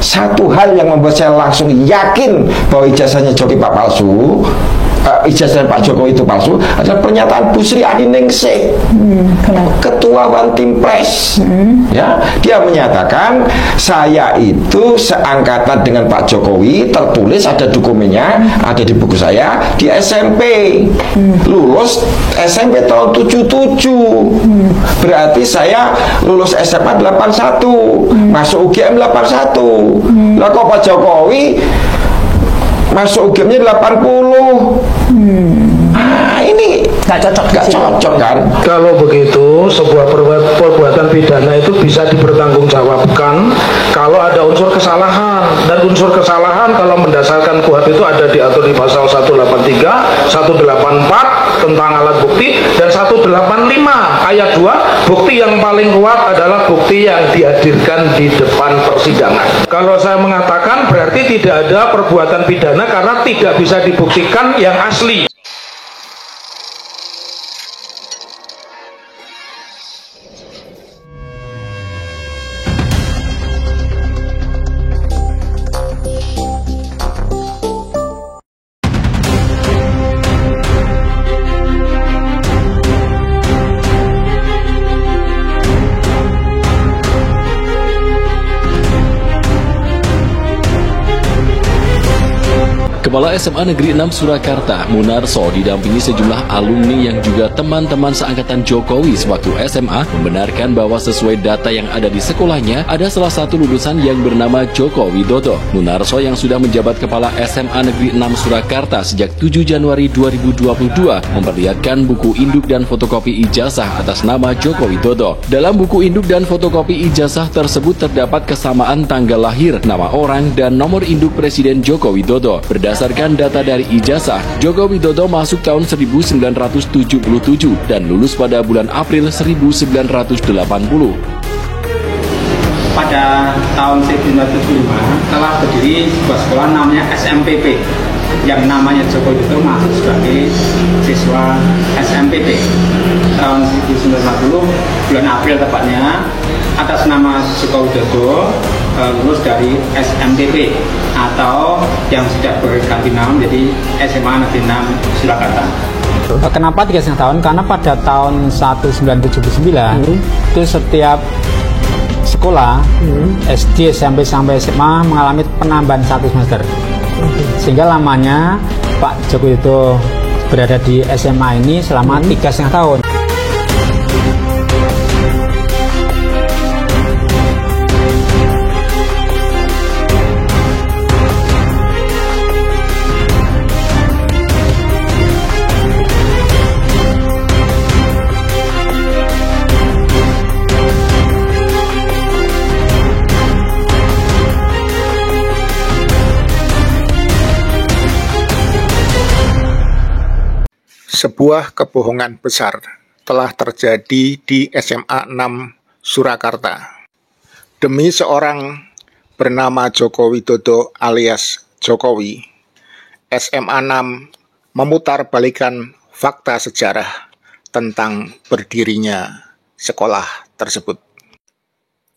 satu hal yang membuat saya langsung yakin bahwa ijazahnya Jokowi Pak palsu, ijazah Pak Jokowi itu palsu adalah pernyataan Bu Sri Adiningsih, Ketua One Team Press. Ya, dia menyatakan saya itu seangkatan dengan Pak Jokowi, tertulis ada dokumennya, ada di buku saya di SMP, lulus SMP tahun 77. Berarti saya lulus SMA 81, masuk UGM 81. Lah kok Pak Jokowi masuk UGM-nya 80. Ini nggak cocok kan? Kalau begitu, sebuah perbuatan pidana itu bisa dipertanggungjawabkan kalau ada unsur kesalahan, dan unsur kesalahan kalau mendasarkan KUHP itu ada diatur di pasal 183, 184 tentang alat bukti, dan 185 ayat 2, bukti yang paling kuat adalah bukti yang dihadirkan di depan persidangan. Kalau saya mengatakan berarti tidak ada perbuatan pidana karena tidak bisa dibuktikan yang asli. Kepala SMA Negeri 6 Surakarta, Munarso, didampingi sejumlah alumni yang juga teman-teman seangkatan Jokowi sewaktu SMA, membenarkan bahwa sesuai data yang ada di sekolahnya, ada salah satu lulusan yang bernama Joko Widodo. Munarso yang sudah menjabat Kepala SMA Negeri 6 Surakarta sejak 7 Januari 2022, memperlihatkan buku induk dan fotokopi ijazah atas nama Joko Widodo. Dalam buku induk dan fotokopi ijazah tersebut terdapat kesamaan tanggal lahir, nama orang, dan nomor induk Presiden Joko Widodo. Berdasarkan data dari ijazah, Joko Widodo masuk tahun 1977 dan lulus pada bulan April 1980. Pada tahun 1975 telah berdiri sebuah sekolah namanya SMPP, yang namanya Joko Widodo masuk sebagai siswa SMPP. Tahun 1980 bulan April tepatnya, atas nama Joko Widodo lulus dari SMPP atau yang sudah berganti nama menjadi SMA Negeri 6 Surakarta. Kenapa 3,5 tahun? Karena pada tahun 1979 itu setiap sekolah SD, SMP sampai SMA mengalami penambahan 1 semester. Sehingga lamanya Pak Joko Widodo berada di SMA ini selama 3,5 tahun. Sebuah kebohongan besar telah terjadi di SMA 6 Surakarta. Demi seorang bernama Joko Widodo alias Jokowi, SMA 6 memutarbalikkan fakta sejarah tentang berdirinya sekolah tersebut.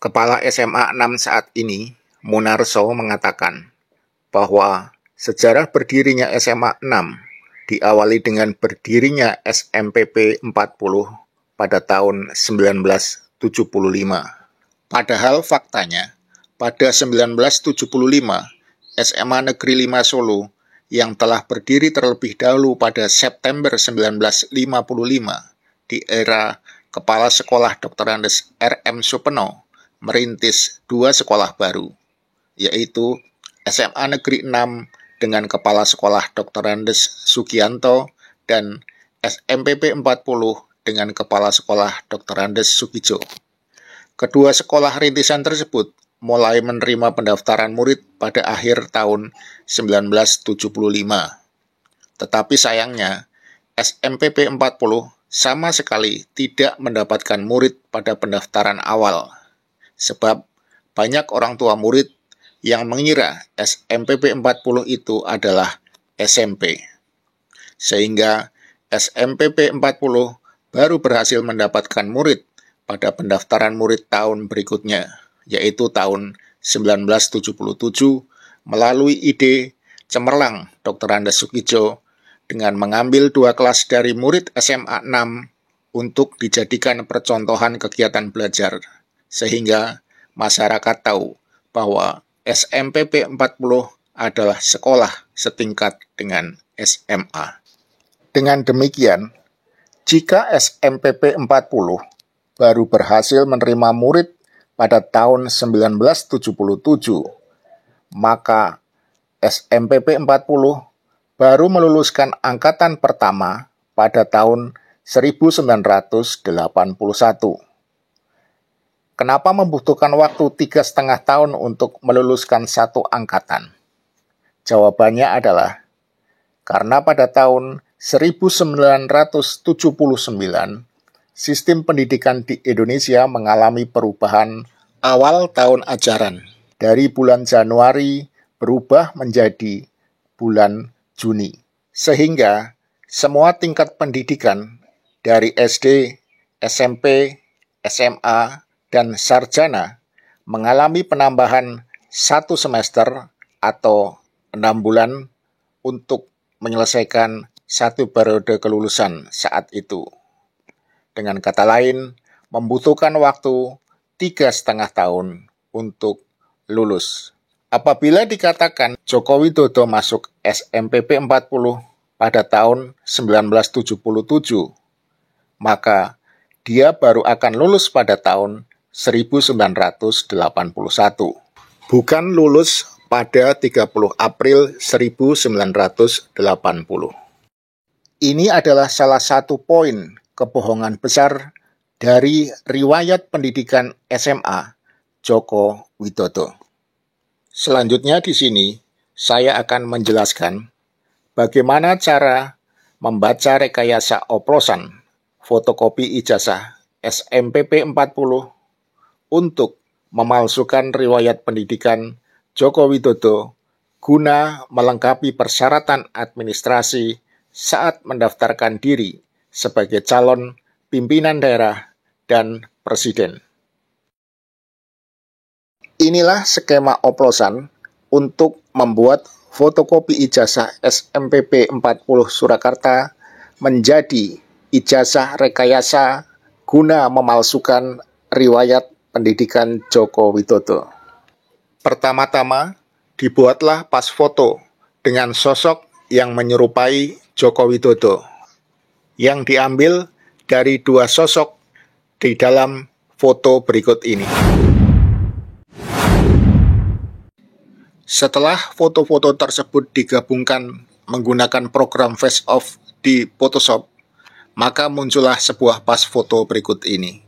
Kepala SMA 6 saat ini, Munarso, mengatakan bahwa sejarah berdirinya SMA 6 diawali dengan berdirinya SMPP 40 pada tahun 1975. Padahal faktanya, pada 1975, SMA Negeri 5 Solo yang telah berdiri terlebih dahulu pada September 1955 di era Kepala Sekolah Dr. Andes R.M. Supeno merintis 2 sekolah baru, yaitu SMA Negeri 6 dengan Kepala Sekolah Dr. Andes Sugianto dan SMPP 40 dengan Kepala Sekolah Dr. Andes Sugijo. Kedua sekolah rintisan tersebut mulai menerima pendaftaran murid pada akhir tahun 1975. Tetapi sayangnya, SMPP 40 sama sekali tidak mendapatkan murid pada pendaftaran awal, sebab banyak orang tua murid yang mengira SMPP 40 itu adalah SMP. Sehingga SMPP 40 baru berhasil mendapatkan murid pada pendaftaran murid tahun berikutnya, yaitu tahun 1977 melalui ide cemerlang Dr. Andes Soekidjo dengan mengambil 2 kelas dari murid SMA 6 untuk dijadikan percontohan kegiatan belajar, sehingga masyarakat tahu bahwa SMPP 40 adalah sekolah setingkat dengan SMA. Dengan demikian, jika SMPP 40 baru berhasil menerima murid pada tahun 1977, maka SMPP 40 baru meluluskan angkatan pertama pada tahun 1981. Kenapa membutuhkan waktu 3,5 tahun untuk meluluskan satu angkatan? Jawabannya adalah karena pada tahun 1979, sistem pendidikan di Indonesia mengalami perubahan awal tahun ajaran. Dari bulan Januari berubah menjadi bulan Juni. Sehingga semua tingkat pendidikan dari SD, SMP, SMA, dan sarjana mengalami penambahan 1 semester atau 6 bulan untuk menyelesaikan satu periode kelulusan saat itu. Dengan kata lain, membutuhkan waktu 3,5 tahun untuk lulus. Apabila dikatakan Joko Widodo masuk SMPP 40 pada tahun 1977, maka dia baru akan lulus pada tahun 1981. Bukan lulus pada 30 April 1980. Ini adalah salah satu poin kebohongan besar dari riwayat pendidikan SMA Joko Widodo. Selanjutnya di sini saya akan menjelaskan bagaimana cara membaca rekayasa oplosan fotokopi ijazah SMPP 40 untuk memalsukan riwayat pendidikan Joko Widodo guna melengkapi persyaratan administrasi saat mendaftarkan diri sebagai calon pimpinan daerah dan presiden. Inilah skema oplosan untuk membuat fotokopi ijazah SMPP 40 Surakarta menjadi ijazah rekayasa guna memalsukan riwayat pendidikan Joko Widodo. Pertama-tama, dibuatlah pas foto dengan sosok yang menyerupai Joko Widodo, yang diambil dari 2 sosok di dalam foto berikut ini. Setelah foto-foto tersebut digabungkan menggunakan program Face Off di Photoshop, maka muncullah sebuah pas foto berikut ini.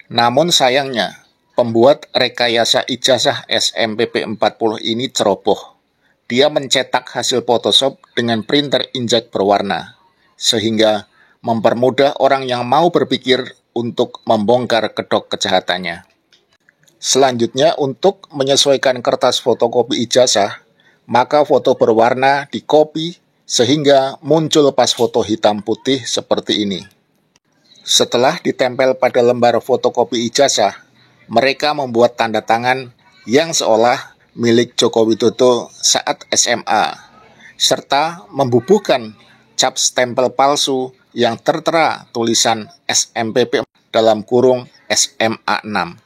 Namun sayangnya, pembuat rekayasa ijazah SMPP 40 ini ceroboh. Dia mencetak hasil Photoshop dengan printer inkjet berwarna, sehingga mempermudah orang yang mau berpikir untuk membongkar kedok kejahatannya. Selanjutnya, untuk menyesuaikan kertas fotokopi ijazah, maka foto berwarna dikopi sehingga muncul pas foto hitam putih seperti ini. Setelah ditempel pada lembar fotokopi ijazah, mereka membuat tanda tangan yang seolah milik Joko Widodo saat SMA, serta membubuhkan cap stempel palsu yang tertera tulisan SMPP dalam kurung SMA 6.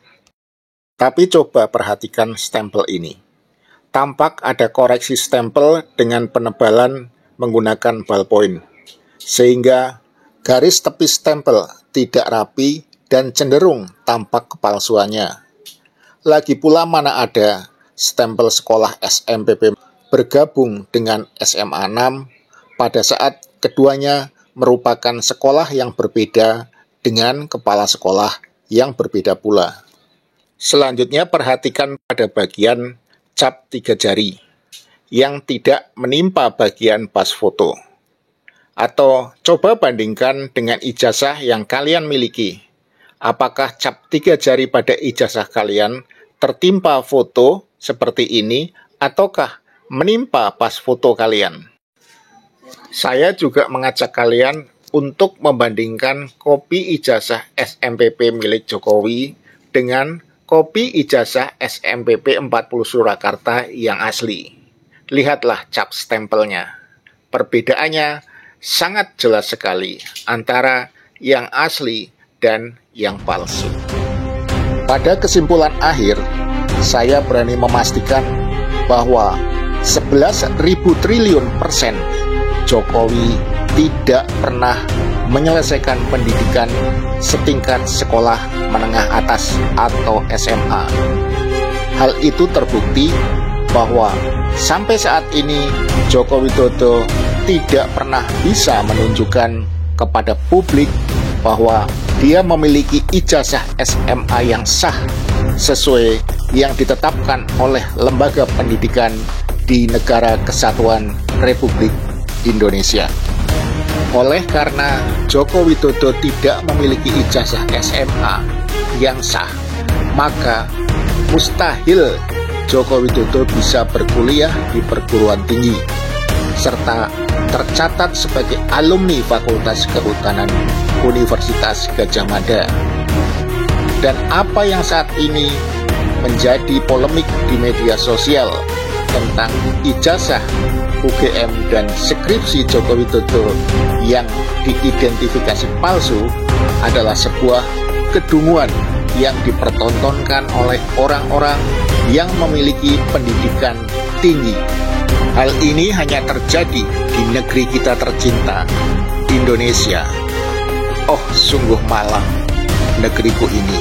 Tapi coba perhatikan stempel ini. Tampak ada koreksi stempel dengan penebalan menggunakan ballpoint, sehingga garis tepi stempel tidak rapi dan cenderung tampak kepalsuannya. Lagi pula mana ada stempel sekolah SMPP bergabung dengan SMA 6 pada saat keduanya merupakan sekolah yang berbeda dengan kepala sekolah yang berbeda pula. Selanjutnya perhatikan pada bagian cap 3 jari yang tidak menimpa bagian pas foto. Atau coba bandingkan dengan ijazah yang kalian miliki. Apakah cap 3 jari pada ijazah kalian tertimpa foto seperti ini ataukah menimpa pas foto kalian? Saya juga mengajak kalian untuk membandingkan kopi ijazah SMPP milik Jokowi dengan kopi ijazah SMPP 40 Surakarta yang asli. Lihatlah cap stempelnya. Perbedaannya sangat jelas sekali antara yang asli dan yang palsu. Pada kesimpulan akhir, saya berani memastikan bahwa 11.000 triliun persen Jokowi tidak pernah menyelesaikan pendidikan setingkat sekolah menengah atas atau SMA. Hal itu terbukti bahwa sampai saat ini Joko Widodo tidak pernah bisa menunjukkan kepada publik bahwa dia memiliki ijazah SMA yang sah sesuai yang ditetapkan oleh Lembaga Pendidikan di Negara Kesatuan Republik Indonesia. Oleh karena Joko Widodo tidak memiliki ijazah SMA yang sah, maka mustahil Joko Widodo bisa berkuliah di perguruan tinggi, serta tercatat sebagai alumni Fakultas Kehutanan Universitas Gadjah Mada. Dan apa yang saat ini menjadi polemik di media sosial tentang ijazah UGM dan skripsi Joko Widodo yang diidentifikasi palsu adalah sebuah kedunguan yang dipertontonkan oleh orang-orang yang memiliki pendidikan tinggi. Hal ini hanya terjadi di negeri kita tercinta, Indonesia. Oh, sungguh malang negeriku ini.